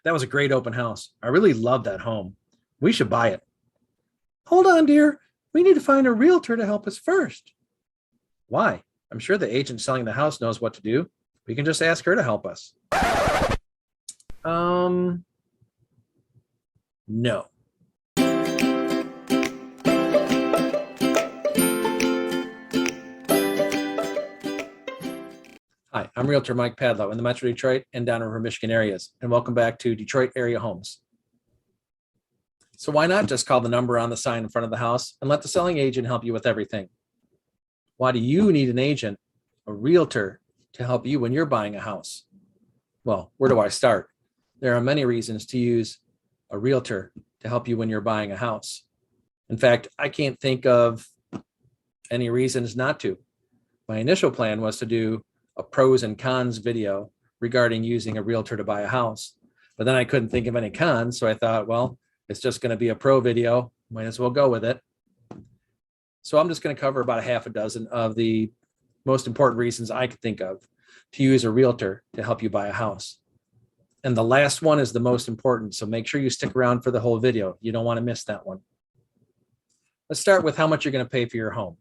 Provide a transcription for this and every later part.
That was a great open house. I really love that home. We should buy it. Hold on, dear. We need to find a realtor to help us first. Why? I'm sure the agent selling the house knows what to do. We can just ask her to help us. No. Hi, I'm Realtor Mike Padlo in the Metro Detroit and Downriver Michigan areas, and welcome back to Detroit Area Homes. So why not just call the number on the sign in front of the house and let the selling agent help you with everything? Why do you need an agent, a realtor, to help you when you're buying a house? Well, where do I start? There are many reasons to use a realtor to help you when you're buying a house. In fact, I can't think of any reasons not to. My initial plan was to do a pros and cons video regarding using a realtor to buy a house, but then I couldn't think of any cons, so I thought, well, it's just going to be a pro video, might as well go with it. So I'm just going to cover about a half a dozen of the most important reasons I could think of to use a realtor to help you buy a house. And the last one is the most important, so make sure you stick around for the whole video. You don't want to miss that one. Let's start with how much you're going to pay for your home.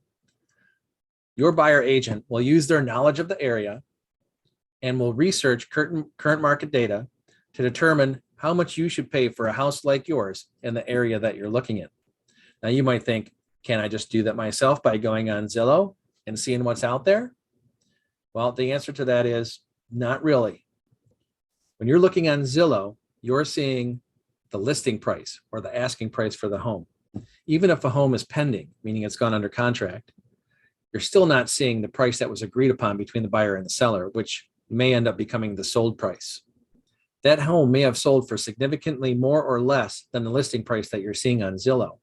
Your buyer agent will use their knowledge of the area and will research current market data to determine how much you should pay for a house like yours in the area that you're looking at. Now you might think, can I just do that myself by going on Zillow and seeing what's out there? Well, the answer to that is not really. When you're looking on Zillow, you're seeing the listing price or the asking price for the home. Even if a home is pending, meaning it's gone under contract, you're still not seeing the price that was agreed upon between the buyer and the seller, which may end up becoming the sold price. That home may have sold for significantly more or less than the listing price that you're seeing on Zillow.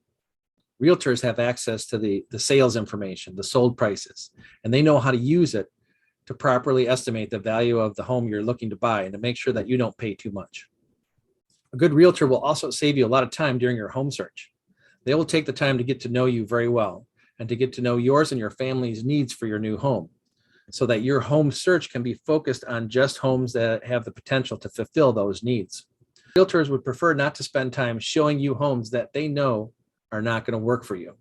Realtors have access to the sales information, the sold prices, and they know how to use it to properly estimate the value of the home you're looking to buy and to make sure that you don't pay too much. A good realtor will also save you a lot of time during your home search. They will take the time to get to know you very well and to get to know yours and your family's needs for your new home, so that your home search can be focused on just homes that have the potential to fulfill those needs. Realtors would prefer not to spend time showing you homes that they know are not going to work for you.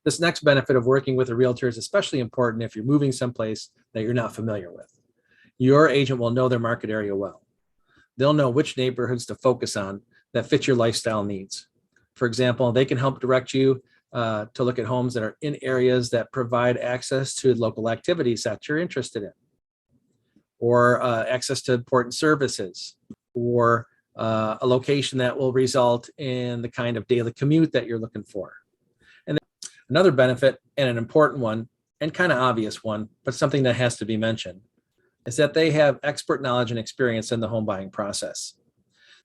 This next benefit of working with a realtor is especially important if you're moving someplace that you're not familiar with. Your agent will know their market area well. They'll know which neighborhoods to focus on that fit your lifestyle needs. For example, they can help direct you to look at homes that are in areas that provide access to local activities that you're interested in, or access to important services, or a location that will result in the kind of daily commute that you're looking for. And another benefit, and an important one, and kind of obvious one, but something that has to be mentioned, is that they have expert knowledge and experience in the home buying process.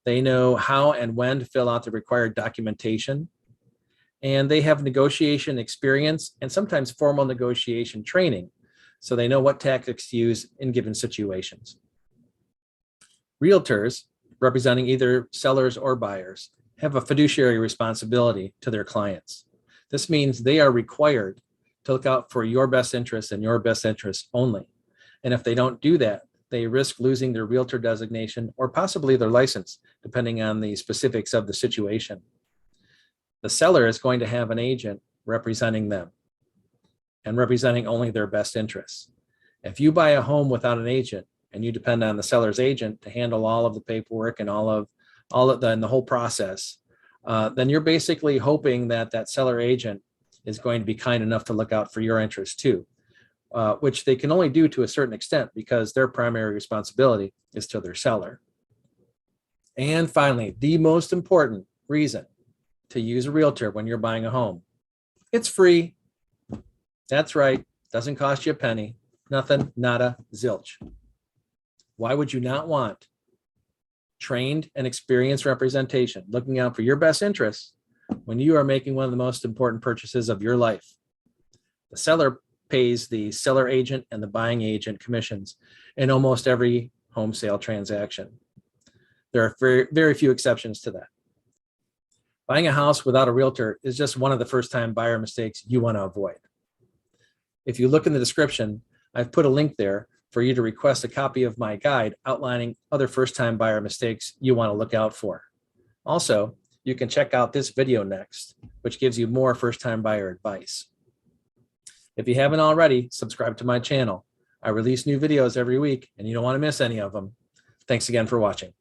They know how and when to fill out the required documentation, and they have negotiation experience and sometimes formal negotiation training, so they know what tactics to use in given situations. Realtors, representing either sellers or buyers, have a fiduciary responsibility to their clients. This means they are required to look out for your best interests and your best interests only. And if they don't do that, they risk losing their realtor designation or possibly their license, depending on the specifics of the situation. The seller is going to have an agent representing them and representing only their best interests. If you buy a home without an agent and you depend on the seller's agent to handle all of the paperwork and the whole process, then you're basically hoping that that seller agent is going to be kind enough to look out for your interests too, which they can only do to a certain extent because their primary responsibility is to their seller. And finally, the most important reason to use a realtor when you're buying a home. It's free. That's right. Doesn't cost you a penny. Nothing, nada, zilch. Why would you not want trained and experienced representation looking out for your best interests when you are making one of the most important purchases of your life? The seller pays the seller agent and the buying agent commissions in almost every home sale transaction. There are very, very few exceptions to that. Buying a house without a realtor is just one of the first-time buyer mistakes you want to avoid. If you look in the description, I've put a link there for you to request a copy of my guide outlining other first-time buyer mistakes you want to look out for. Also, you can check out this video next, which gives you more first-time buyer advice. If you haven't already, subscribe to my channel. I release new videos every week, and you don't want to miss any of them. Thanks again for watching.